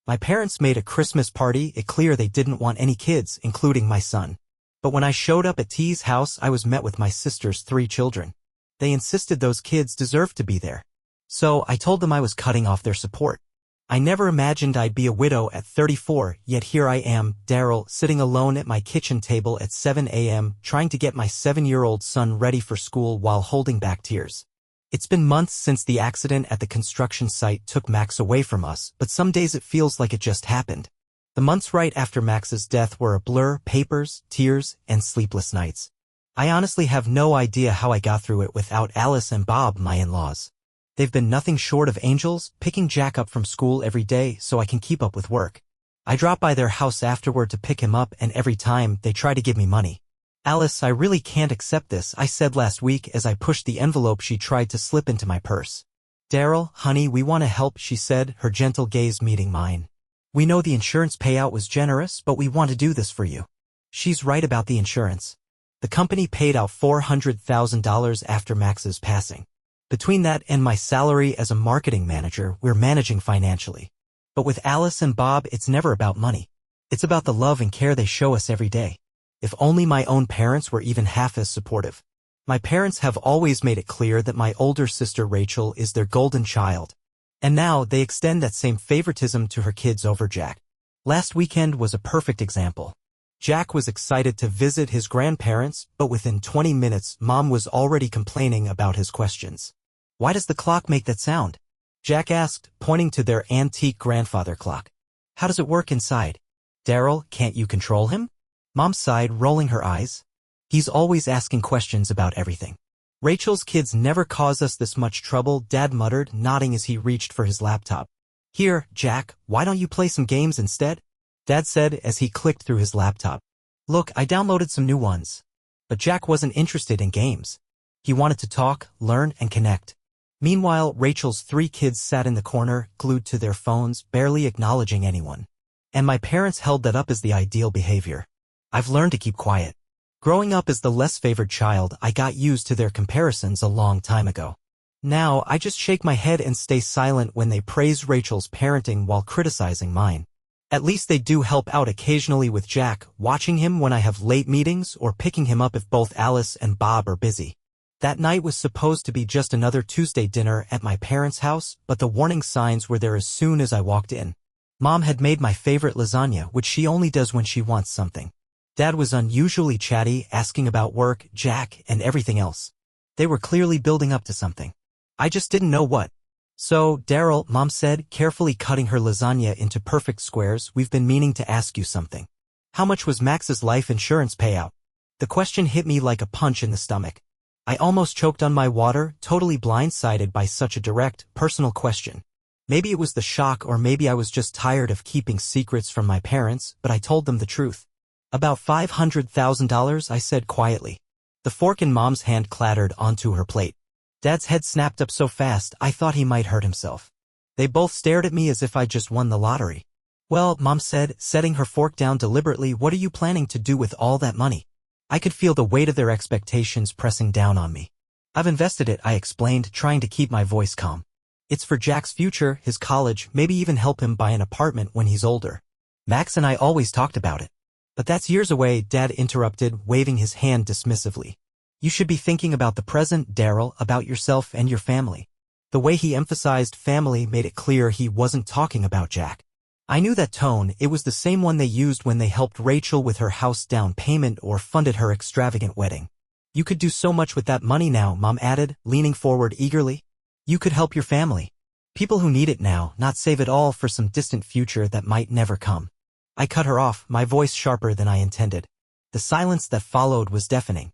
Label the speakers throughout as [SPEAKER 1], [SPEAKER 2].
[SPEAKER 1] My parents made a Christmas party it clear they didn't want any kids, including my son. But when I showed up at T's house I was met with my sister's 3 children. They insisted those kids deserved to be there. So I told them I was cutting off their support. I never imagined I'd be a widow at 34, yet here I am, Daryl, sitting alone at my kitchen table at 7 a.m., trying to get my 7-year-old son ready for school while holding back tears. It's been months since the accident at the construction site took Max away from us, but some days it feels like it just happened. The months right after Max's death were a blur, papers, tears, and sleepless nights. I honestly have no idea how I got through it without Alice and Bob, my in-laws. They've been nothing short of angels, picking Jack up from school every day so I can keep up with work. I drop by their house afterward to pick him up and every time they try to give me money. Alice, I really can't accept this, I said last week as I pushed the envelope she tried to slip into my purse. Daryl, honey, we want to help, she said, her gentle gaze meeting mine. We know the insurance payout was generous, but we want to do this for you. She's right about the insurance. The company paid out $400,000 after Max's passing. Between that and my salary as a marketing manager, we're managing financially. But with Alice and Bob, it's never about money. It's about the love and care they show us every day. If only my own parents were even half as supportive. My parents have always made it clear that my older sister Rachel is their golden child. And now they extend that same favoritism to her kids over Jack. Last weekend was a perfect example. Jack was excited to visit his grandparents, but within 20 minutes, Mom was already complaining about his questions. Why does the clock make that sound? Jack asked, pointing to their antique grandfather clock. How does it work inside? Daryl, can't you control him? Mom sighed, rolling her eyes. He's always asking questions about everything. Rachel's kids never cause us this much trouble, Dad muttered, nodding as he reached for his laptop. Here, Jack, why don't you play some games instead? Dad said as he clicked through his laptop. Look, I downloaded some new ones. But Jack wasn't interested in games. He wanted to talk, learn, and connect. Meanwhile, Rachel's 3 kids sat in the corner, glued to their phones, barely acknowledging anyone. And my parents held that up as the ideal behavior. I've learned to keep quiet. Growing up as the less favored child, I got used to their comparisons a long time ago. Now, I just shake my head and stay silent when they praise Rachel's parenting while criticizing mine. At least they do help out occasionally with Jack, watching him when I have late meetings or picking him up if both Alice and Bob are busy. That night was supposed to be just another Tuesday dinner at my parents' house, but the warning signs were there as soon as I walked in. Mom had made my favorite lasagna, which she only does when she wants something. Dad was unusually chatty, asking about work, Jack, and everything else. They were clearly building up to something. I just didn't know what. So, Daryl, Mom said, carefully cutting her lasagna into perfect squares, we've been meaning to ask you something. How much was Max's life insurance payout? The question hit me like a punch in the stomach. I almost choked on my water, totally blindsided by such a direct, personal question. Maybe it was the shock or maybe I was just tired of keeping secrets from my parents, but I told them the truth. About $500,000, I said quietly. The fork in Mom's hand clattered onto her plate. Dad's head snapped up so fast I thought he might hurt himself. They both stared at me as if I just won the lottery. Well, Mom said, setting her fork down deliberately, what are you planning to do with all that money? I could feel the weight of their expectations pressing down on me. I've invested it, I explained, trying to keep my voice calm. It's for Jack's future, his college, maybe even help him buy an apartment when he's older. Max and I always talked about it. But that's years away, Dad interrupted, waving his hand dismissively. You should be thinking about the present, Daryl, about yourself and your family. The way he emphasized family made it clear he wasn't talking about Jack. I knew that tone, it was the same one they used when they helped Rachel with her house down payment or funded her extravagant wedding. You could do so much with that money now, Mom added, leaning forward eagerly. You could help your family. People who need it now, not save it all for some distant future that might never come. I cut her off, my voice sharper than I intended. The silence that followed was deafening.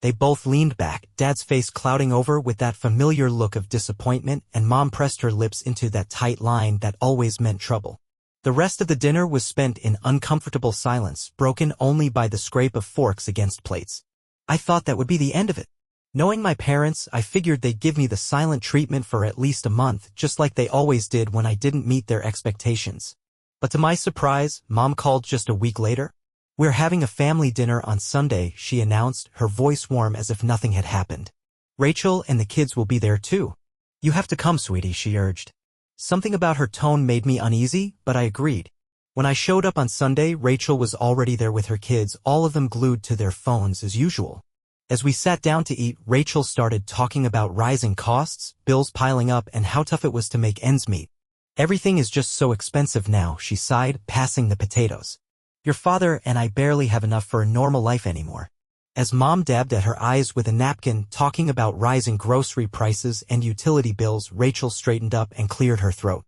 [SPEAKER 1] They both leaned back, Dad's face clouding over with that familiar look of disappointment, and Mom pressed her lips into that tight line that always meant trouble. The rest of the dinner was spent in uncomfortable silence, broken only by the scrape of forks against plates. I thought that would be the end of it. Knowing my parents, I figured they'd give me the silent treatment for at least a month, just like they always did when I didn't meet their expectations. But to my surprise, Mom called just a week later. We're having a family dinner on Sunday, she announced, her voice warm as if nothing had happened. Rachel and the kids will be there too. You have to come, sweetie, she urged. Something about her tone made me uneasy, but I agreed. When I showed up on Sunday, Rachel was already there with her kids, all of them glued to their phones as usual. As we sat down to eat, Rachel started talking about rising costs, bills piling up, and how tough it was to make ends meet. Everything is just so expensive now, she sighed, passing the potatoes. Your father and I barely have enough for a normal life anymore. As Mom dabbed at her eyes with a napkin, talking about rising grocery prices and utility bills, Rachel straightened up and cleared her throat.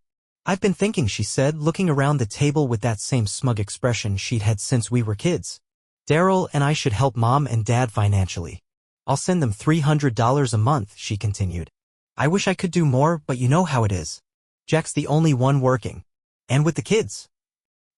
[SPEAKER 1] I've been thinking, she said, looking around the table with that same smug expression she'd had since we were kids. Daryl and I should help Mom and Dad financially. I'll send them $300 a month, she continued. I wish I could do more, but you know how it is. Jack's the only one working. And with the kids.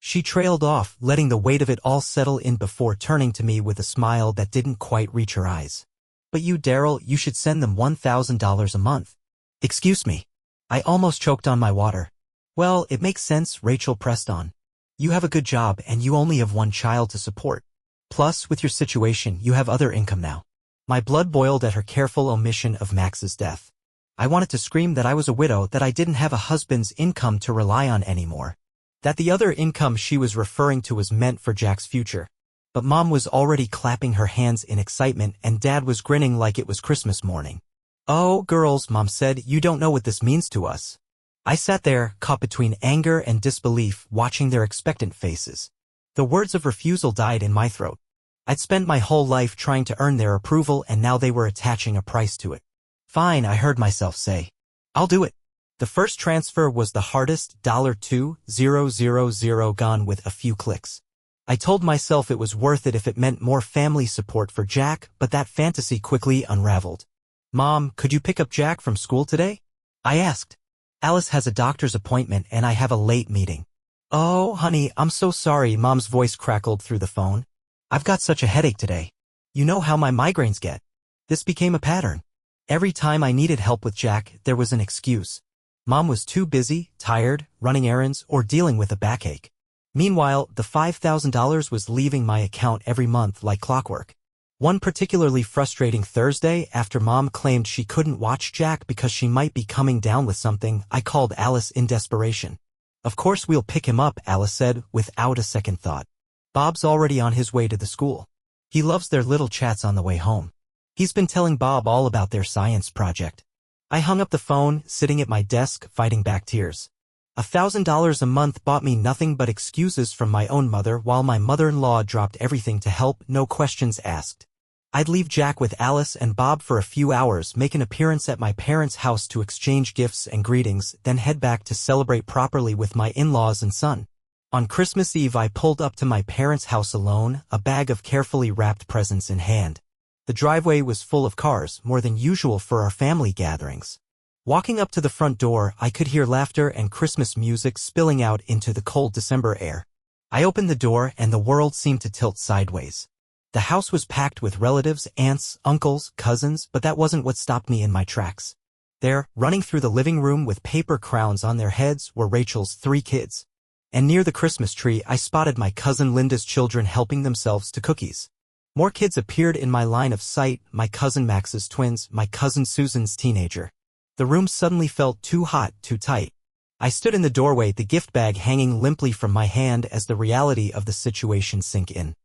[SPEAKER 1] She trailed off, letting the weight of it all settle in before turning to me with a smile that didn't quite reach her eyes. But you, Daryl, you should send them $1,000 a month. Excuse me. I almost choked on my water. Well, it makes sense, Rachel pressed on. You have a good job and you only have one child to support. Plus, with your situation, you have other income now. My blood boiled at her careful omission of Max's death. I wanted to scream that I was a widow, that I didn't have a husband's income to rely on anymore. That the other income she was referring to was meant for Jack's future. But Mom was already clapping her hands in excitement and Dad was grinning like it was Christmas morning. Oh, girls, Mom said, you don't know what this means to us. I sat there, caught between anger and disbelief, watching their expectant faces. The words of refusal died in my throat. I'd spent my whole life trying to earn their approval and now they were attaching a price to it. Fine, I heard myself say. I'll do it. The first transfer was the hardest, $2,000 gone with a few clicks. I told myself it was worth it if it meant more family support for Jack, but that fantasy quickly unraveled. Mom, could you pick up Jack from school today? I asked. Alice has a doctor's appointment and I have a late meeting. Oh, honey, I'm so sorry, Mom's voice crackled through the phone. I've got such a headache today. You know how my migraines get. This became a pattern. Every time I needed help with Jack, there was an excuse. Mom was too busy, tired, running errands, or dealing with a backache. Meanwhile, the $5,000 was leaving my account every month like clockwork. One particularly frustrating Thursday, after Mom claimed she couldn't watch Jack because she might be coming down with something, I called Alice in desperation. Of course we'll pick him up, Alice said, without a second thought. Bob's already on his way to the school. He loves their little chats on the way home. He's been telling Bob all about their science project. I hung up the phone, sitting at my desk, fighting back tears. $1,000 a month bought me nothing but excuses from my own mother while my mother-in-law dropped everything to help, no questions asked. I'd leave Jack with Alice and Bob for a few hours, make an appearance at my parents' house to exchange gifts and greetings, then head back to celebrate properly with my in-laws and son. On Christmas Eve I pulled up to my parents' house alone, a bag of carefully wrapped presents in hand. The driveway was full of cars, more than usual for our family gatherings. Walking up to the front door, I could hear laughter and Christmas music spilling out into the cold December air. I opened the door and the world seemed to tilt sideways. The house was packed with relatives, aunts, uncles, cousins, but that wasn't what stopped me in my tracks. There, running through the living room with paper crowns on their heads, were Rachel's 3 kids. And near the Christmas tree, I spotted my cousin Linda's children helping themselves to cookies. More kids appeared in my line of sight, my cousin Max's twins, my cousin Susan's teenager. The room suddenly felt too hot, too tight. I stood in the doorway, the gift bag hanging limply from my hand as the reality of the situation sank in.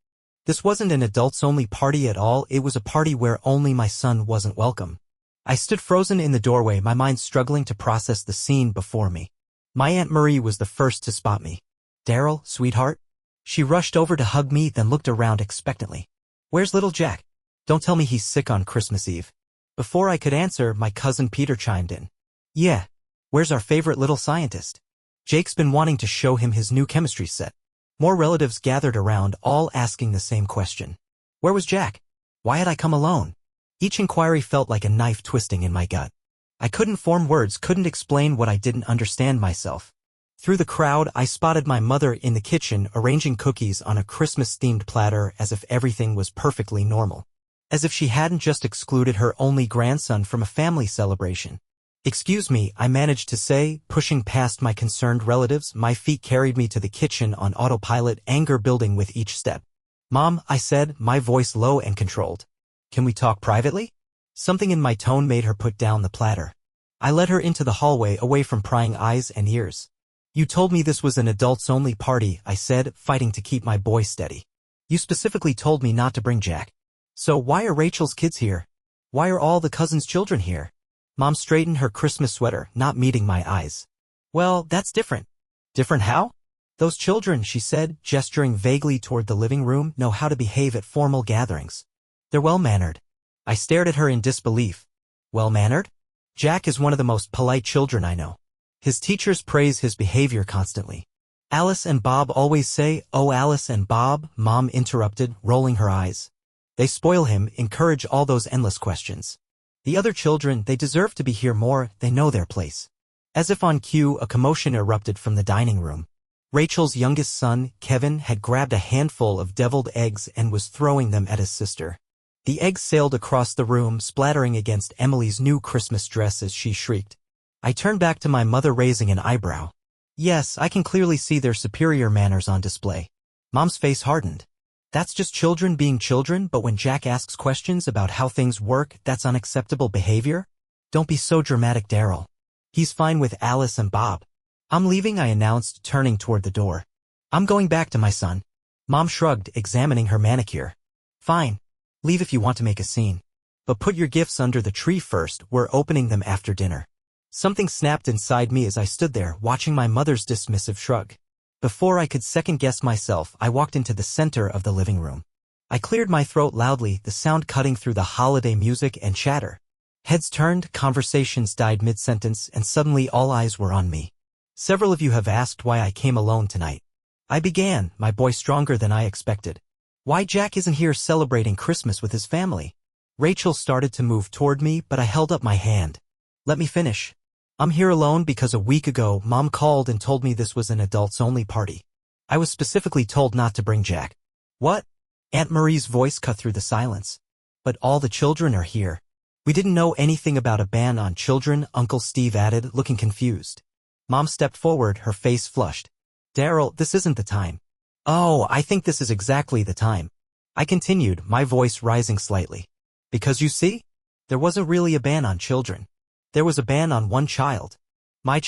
[SPEAKER 1] This wasn't an adults-only party at all, it was a party where only my son wasn't welcome. I stood frozen in the doorway, my mind struggling to process the scene before me. My Aunt Marie was the first to spot me. Daryl, sweetheart? She rushed over to hug me, then looked around expectantly. Where's little Jack? Don't tell me he's sick on Christmas Eve. Before I could answer, my cousin Peter chimed in. Yeah. Where's our favorite little scientist? Jake's been wanting to show him his new chemistry set. More relatives gathered around, all asking the same question. Where was Jack? Why had I come alone? Each inquiry felt like a knife twisting in my gut. I couldn't form words, couldn't explain what I didn't understand myself. Through the crowd, I spotted my mother in the kitchen arranging cookies on a Christmas-themed platter as if everything was perfectly normal. As if she hadn't just excluded her only grandson from a family celebration. Excuse me, I managed to say, pushing past my concerned relatives. My feet carried me to the kitchen on autopilot, anger building with each step. Mom, I said, my voice low and controlled. Can we talk privately? Something in my tone made her put down the platter. I led her into the hallway away from prying eyes and ears. You told me this was an adults-only party, I said, fighting to keep my voice steady. You specifically told me not to bring Jack. So why are Rachel's kids here? Why are all the cousins' children here? Mom straightened her Christmas sweater, not meeting my eyes. Well, that's different. Different how? Those children, she said, gesturing vaguely toward the living room, know how to behave at formal gatherings. They're well-mannered. I stared at her in disbelief. Well-mannered? Jack is one of the most polite children I know. His teachers praise his behavior constantly. Alice and Bob always say, "Oh, Alice and Bob," Mom interrupted, rolling her eyes. They spoil him, encourage all those endless questions. The other children, they deserve to be here more, they know their place. As if on cue, a commotion erupted from the dining room. Rachel's youngest son, Kevin, had grabbed a handful of deviled eggs and was throwing them at his sister. The eggs sailed across the room, splattering against Emily's new Christmas dress as she shrieked. I turned back to my mother, raising an eyebrow. Yes, I can clearly see their superior manners on display. Mom's face hardened. That's just children being children, but when Jack asks questions about how things work, that's unacceptable behavior? Don't be so dramatic, Daryl. He's fine with Alice and Bob. I'm leaving, I announced, turning toward the door. I'm going back to my son. Mom shrugged, examining her manicure. Fine. Leave if you want to make a scene. But put your gifts under the tree first, we're opening them after dinner. Something snapped inside me as I stood there, watching my mother's dismissive shrug. Before I could second-guess myself, I walked into the center of the living room. I cleared my throat loudly, the sound cutting through the holiday music and chatter. Heads turned, conversations died mid-sentence, and suddenly all eyes were on me. Several of you have asked why I came alone tonight. I began, my voice stronger than I expected. Why Jack isn't here celebrating Christmas with his family? Rachel started to move toward me, but I held up my hand. Let me finish. I'm here alone because a week ago, Mom called and told me this was an adults-only party. I was specifically told not to bring Jack. What? Aunt Marie's voice cut through the silence. But all the children are here. We didn't know anything about a ban on children, Uncle Steve added, looking confused. Mom stepped forward, her face flushed. Daryl, this isn't the time. Oh, I think this is exactly the time. I continued, my voice rising slightly. Because you see? There wasn't really a ban on children. There was a ban on one child. My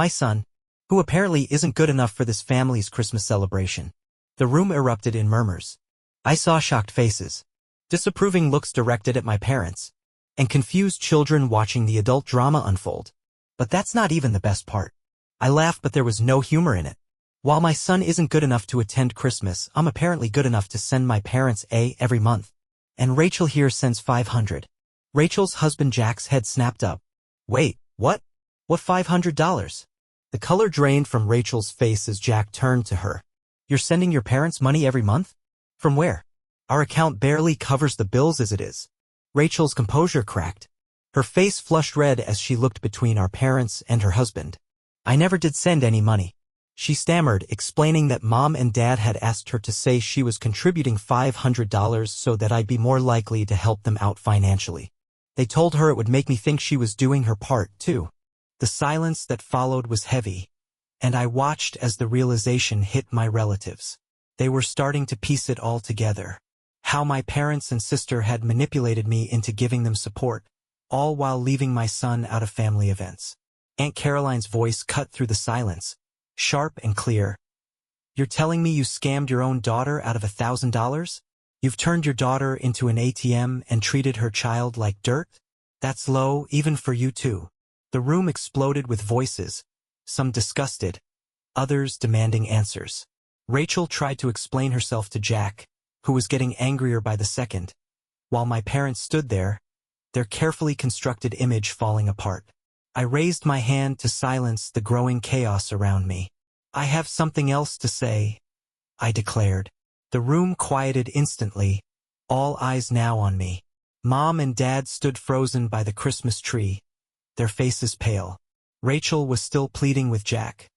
[SPEAKER 1] son, who apparently isn't good enough for this family's Christmas celebration. The room erupted in murmurs. I saw shocked faces, disapproving looks directed at my parents, and confused children watching the adult drama unfold. But that's not even the best part. I laughed, but there was no humor in it. While my son isn't good enough to attend Christmas, I'm apparently good enough to send my parents every month. And Rachel here sends $500. Rachel's husband Jack's head snapped up. Wait, what? What $500? The color drained from Rachel's face as Jack turned to her. You're sending your parents money every month? From where? Our account barely covers the bills as it is. Rachel's composure cracked. Her face flushed red as she looked between our parents and her husband. I never did send any money. She stammered, explaining that Mom and Dad had asked her to say she was contributing $500 so that I'd be more likely to help them out financially. They told her it would make me think she was doing her part, too. The silence that followed was heavy, and I watched as the realization hit my relatives. They were starting to piece it all together. How my parents and sister had manipulated me into giving them support, all while leaving my son out of family events. Aunt Caroline's voice cut through the silence, sharp and clear. You're telling me you scammed your own daughter out of $1,000? You've turned your daughter into an ATM and treated her child like dirt? That's low, even for you too. The room exploded with voices, some disgusted, others demanding answers. Rachel tried to explain herself to Jack, who was getting angrier by the second, while my parents stood there, their carefully constructed image falling apart. I raised my hand to silence the growing chaos around me. I have something else to say, I declared. The room quieted instantly, all eyes now on me. Mom and Dad stood frozen by the Christmas tree, their faces pale. Rachel was still pleading with Jack,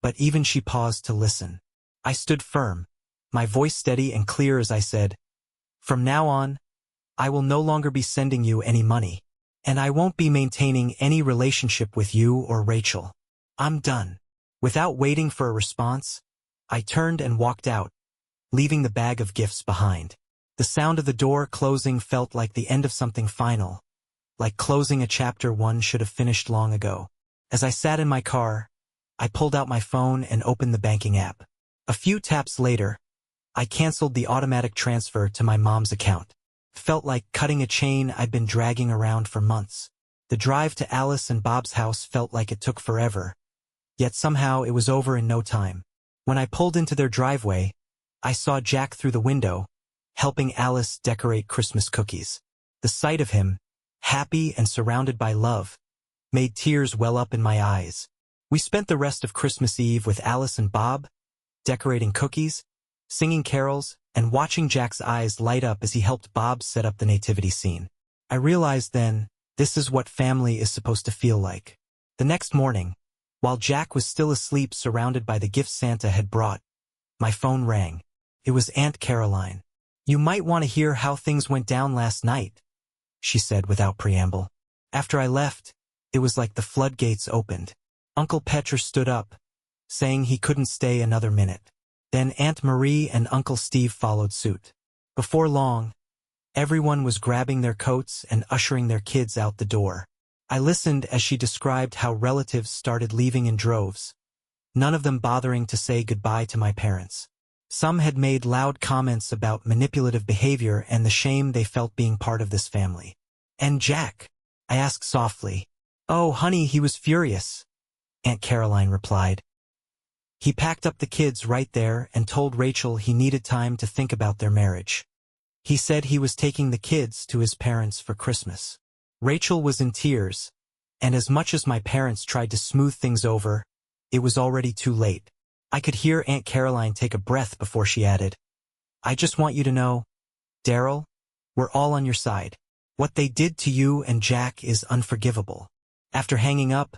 [SPEAKER 1] but even she paused to listen. I stood firm, my voice steady and clear as I said, from now on, I will no longer be sending you any money. And I won't be maintaining any relationship with you or Rachel. I'm done. Without waiting for a response, I turned and walked out, leaving the bag of gifts behind. The sound of the door closing felt like the end of something final, like closing a chapter one should have finished long ago. As I sat in my car, I pulled out my phone and opened the banking app. A few taps later, I canceled the automatic transfer to my mom's account. Felt like cutting a chain I'd been dragging around for months. The drive to Alice and Bob's house felt like it took forever, yet somehow it was over in no time. When I pulled into their driveway, I saw Jack through the window, helping Alice decorate Christmas cookies. The sight of him, happy and surrounded by love, made tears well up in my eyes. We spent the rest of Christmas Eve with Alice and Bob, decorating cookies, singing carols, and watching Jack's eyes light up as he helped Bob set up the nativity scene. I realized then, this is what family is supposed to feel like. The next morning, while Jack was still asleep surrounded by the gifts Santa had brought, my phone rang. It was Aunt Caroline. "You might want to hear how things went down last night," she said without preamble. After I left, it was like the floodgates opened. Uncle Petra stood up, saying he couldn't stay another minute. Then Aunt Marie and Uncle Steve followed suit. Before long, everyone was grabbing their coats and ushering their kids out the door. I listened as she described how relatives started leaving in droves, none of them bothering to say goodbye to my parents. Some had made loud comments about manipulative behavior and the shame they felt being part of this family. "And Jack?" I asked softly. "Oh, honey, he was furious," Aunt Caroline replied. "He packed up the kids right there and told Rachel he needed time to think about their marriage. He said he was taking the kids to his parents for Christmas." Rachel was in tears, and as much as my parents tried to smooth things over, it was already too late. I could hear Aunt Caroline take a breath before she added, "I just want you to know, Daryl, we're all on your side. What they did to you and Jack is unforgivable." After hanging up,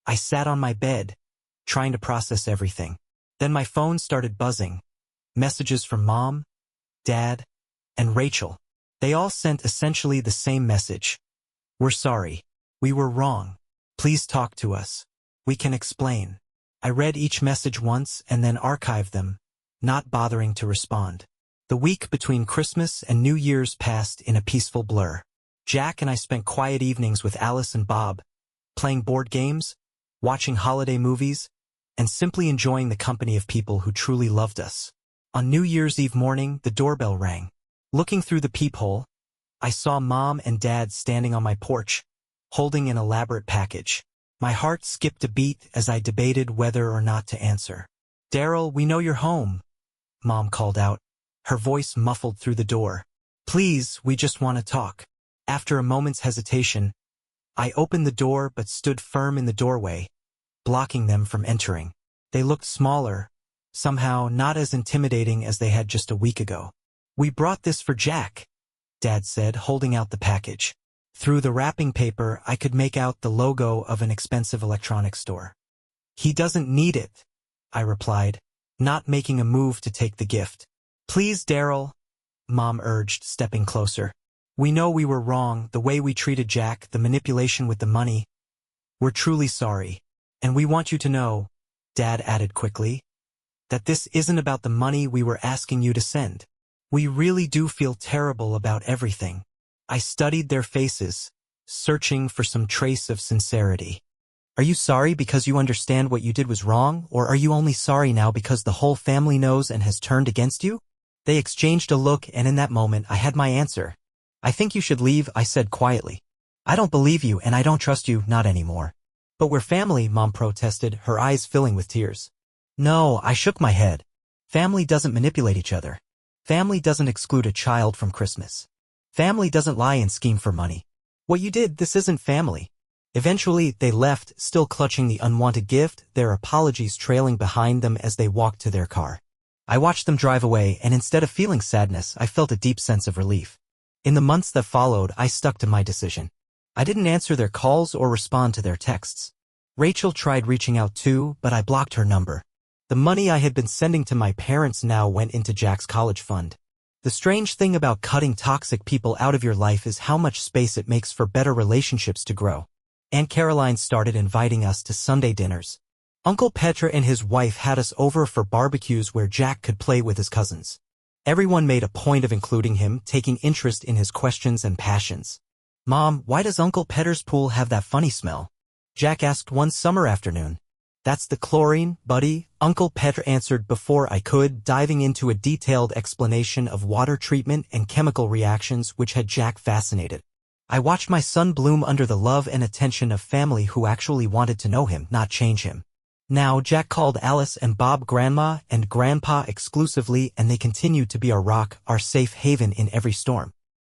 [SPEAKER 1] I sat on my bed, trying to process everything. Then my phone started buzzing. Messages from Mom, Dad, and Rachel. They all sent essentially the same message. "We're sorry. We were wrong. Please talk to us. We can explain." I read each message once and then archived them, not bothering to respond. The week between Christmas and New Year's passed in a peaceful blur. Jack and I spent quiet evenings with Alice and Bob, playing board games, watching holiday movies, and simply enjoying the company of people who truly loved us. On New Year's Eve morning, the doorbell rang. Looking through the peephole, I saw Mom and Dad standing on my porch, holding an elaborate package. My heart skipped a beat as I debated whether or not to answer. "Daryl, we know you're home," Mom called out, her voice muffled through the door. "Please, we just want to talk." After a moment's hesitation, I opened the door but stood firm in the doorway, blocking them from entering. They looked smaller, somehow not as intimidating as they had just a week ago. "We brought this for Jack," Dad said, holding out the package. Through the wrapping paper, I could make out the logo of an expensive electronics store. "He doesn't need it," I replied, not making a move to take the gift. "Please, Daryl," Mom urged, stepping closer. "We know we were wrong, the way we treated Jack, the manipulation with the money. We're truly sorry. And we want you to know," Dad added quickly, "that this isn't about the money we were asking you to send. We really do feel terrible about everything." I studied their faces, searching for some trace of sincerity. "Are you sorry because you understand what you did was wrong, or are you only sorry now because the whole family knows and has turned against you?" They exchanged a look, and in that moment I had my answer. "I think you should leave," I said quietly. "I don't believe you and I don't trust you, not anymore." "But we're family," Mom protested, her eyes filling with tears. "No," I shook my head. "Family doesn't manipulate each other. Family doesn't exclude a child from Christmas. Family doesn't lie and scheme for money. What you did, this isn't family." Eventually, they left, still clutching the unwanted gift, their apologies trailing behind them as they walked to their car. I watched them drive away, and instead of feeling sadness, I felt a deep sense of relief. In the months that followed, I stuck to my decision. I didn't answer their calls or respond to their texts. Rachel tried reaching out too, but I blocked her number. The money I had been sending to my parents now went into Jack's college fund. The strange thing about cutting toxic people out of your life is how much space it makes for better relationships to grow. Aunt Caroline started inviting us to Sunday dinners. Uncle Petra and his wife had us over for barbecues where Jack could play with his cousins. Everyone made a point of including him, taking interest in his questions and passions. Mom, why does Uncle Petter's pool have that funny smell? Jack asked one summer afternoon. That's the chlorine, buddy, Uncle Petter answered before I could, diving into a detailed explanation of water treatment and chemical reactions which had Jack fascinated. I watched my son bloom under the love and attention of family who actually wanted to know him, not change him. Now Jack called Alice and Bob Grandma and Grandpa exclusively, and they continued to be our rock, our safe haven in every storm.